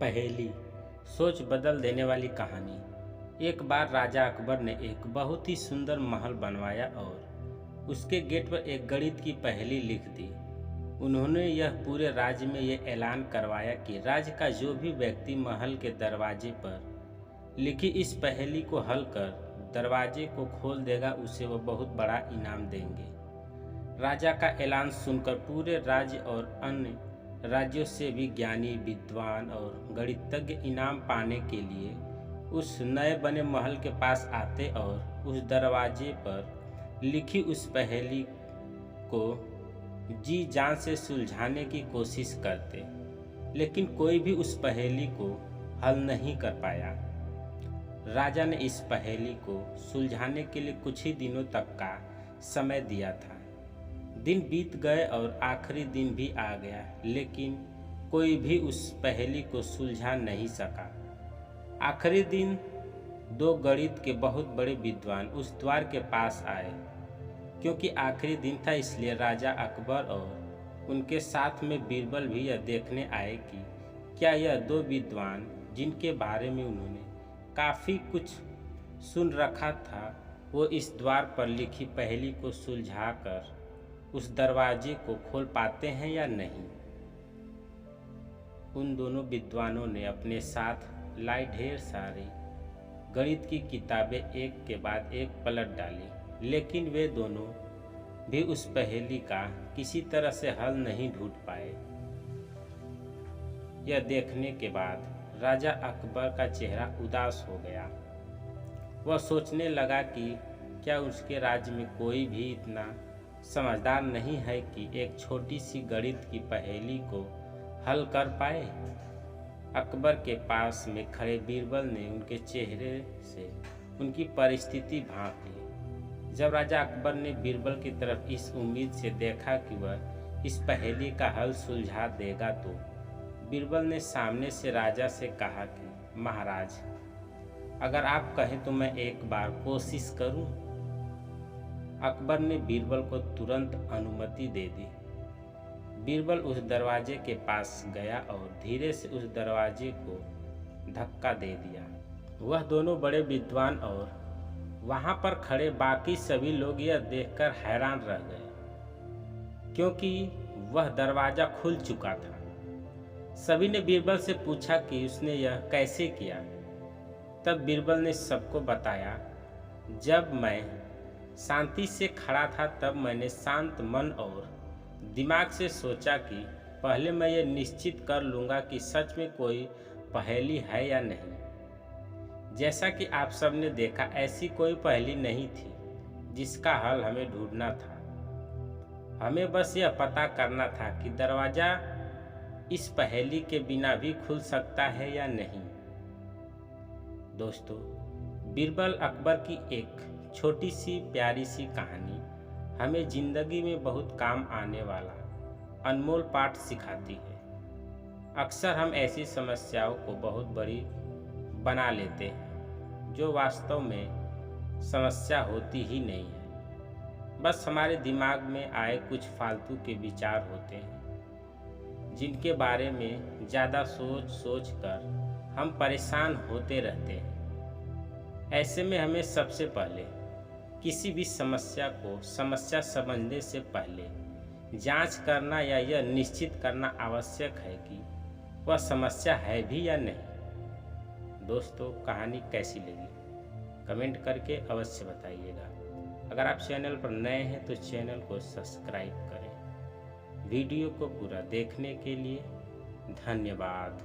पहेली सोच बदल देने वाली कहानी। एक बार राजा अकबर ने एक बहुत ही सुंदर महल बनवाया और उसके गेट पर एक गणित की पहेली लिख दी। उन्होंने यह पूरे राज्य में यह ऐलान करवाया कि राज्य का जो भी व्यक्ति महल के दरवाजे पर लिखी इस पहेली को हल कर दरवाजे को खोल देगा उसे वह बहुत बड़ा इनाम देंगे। राजा का ऐलान सुनकर पूरे राज्य और अन्य राज्यों से भी ज्ञानी, विद्वान और गणितज्ञ इनाम पाने के लिए उस नए बने महल के पास आते और उस दरवाजे पर लिखी उस पहेली को जी जान से सुलझाने की कोशिश करते, लेकिन कोई भी उस पहेली को हल नहीं कर पाया। राजा ने इस पहेली को सुलझाने के लिए कुछ ही दिनों तक का समय दिया था। दिन बीत गए और आखिरी दिन भी आ गया, लेकिन कोई भी उस पहेली को सुलझा नहीं सका। आखिरी दिन दो गणित के बहुत बड़े विद्वान उस द्वार के पास आए। क्योंकि आखिरी दिन था इसलिए राजा अकबर और उनके साथ में बीरबल भी यह देखने आए कि क्या यह दो विद्वान जिनके बारे में उन्होंने काफ़ी कुछ सुन रखा था वो इस द्वार पर लिखी पहेली को सुलझाकर उस दरवाजे को खोल पाते हैं या नहीं। उन दोनों विद्वानों ने अपने साथ लाई ढेर सारी गणित की किताबें एक के बाद एक पलट डाली, लेकिन वे दोनों भी उस पहेली का किसी तरह से हल नहीं ढूंढ पाए। यह देखने के बाद राजा अकबर का चेहरा उदास हो गया। वह सोचने लगा कि क्या उसके राज्य में कोई भी इतना समझदार नहीं है कि एक छोटी सी गणित की पहेली को हल कर पाए। अकबर के पास में खड़े बीरबल ने उनके चेहरे से उनकी परिस्थिति भांप ली। जब राजा अकबर ने बीरबल की तरफ इस उम्मीद से देखा कि वह इस पहेली का हल सुलझा देगा, तो बीरबल ने सामने से राजा से कहा कि महाराज, अगर आप कहें तो मैं एक बार कोशिश करूं। अकबर ने बीरबल को तुरंत अनुमति दे दी। बीरबल उस दरवाजे के पास गया और धीरे से उस दरवाजे को धक्का दे दिया। वह दोनों बड़े विद्वान और वहां पर खड़े बाकी सभी लोग यह देखकर हैरान रह गए, क्योंकि वह दरवाजा खुल चुका था। सभी ने बीरबल से पूछा कि उसने यह कैसे किया। तब बीरबल ने सबको बताया, जब मैं शांति से खड़ा था तब मैंने शांत मन और दिमाग से सोचा कि पहले मैं ये निश्चित कर लूँगा कि सच में कोई पहेली है या नहीं। जैसा कि आप सब ने देखा, ऐसी कोई पहेली नहीं थी जिसका हल हमें ढूंढना था। हमें बस यह पता करना था कि दरवाज़ा इस पहेली के बिना भी खुल सकता है या नहीं। दोस्तों, बीरबल अकबर की एक छोटी सी प्यारी सी कहानी हमें जिंदगी में बहुत काम आने वाला अनमोल पाठ सिखाती है। अक्सर हम ऐसी समस्याओं को बहुत बड़ी बना लेते हैं जो वास्तव में समस्या होती ही नहीं है। बस हमारे दिमाग में आए कुछ फालतू के विचार होते हैं जिनके बारे में ज़्यादा सोच कर हम परेशान होते रहते हैं। ऐसे में हमें सबसे पहले किसी भी समस्या को समस्या समझने से पहले जांच करना या यह निश्चित करना आवश्यक है कि वह समस्या है भी या नहीं। दोस्तों, कहानी कैसी लगी कमेंट करके अवश्य बताइएगा। अगर आप चैनल पर नए हैं तो चैनल को सब्सक्राइब करें। वीडियो को पूरा देखने के लिए धन्यवाद।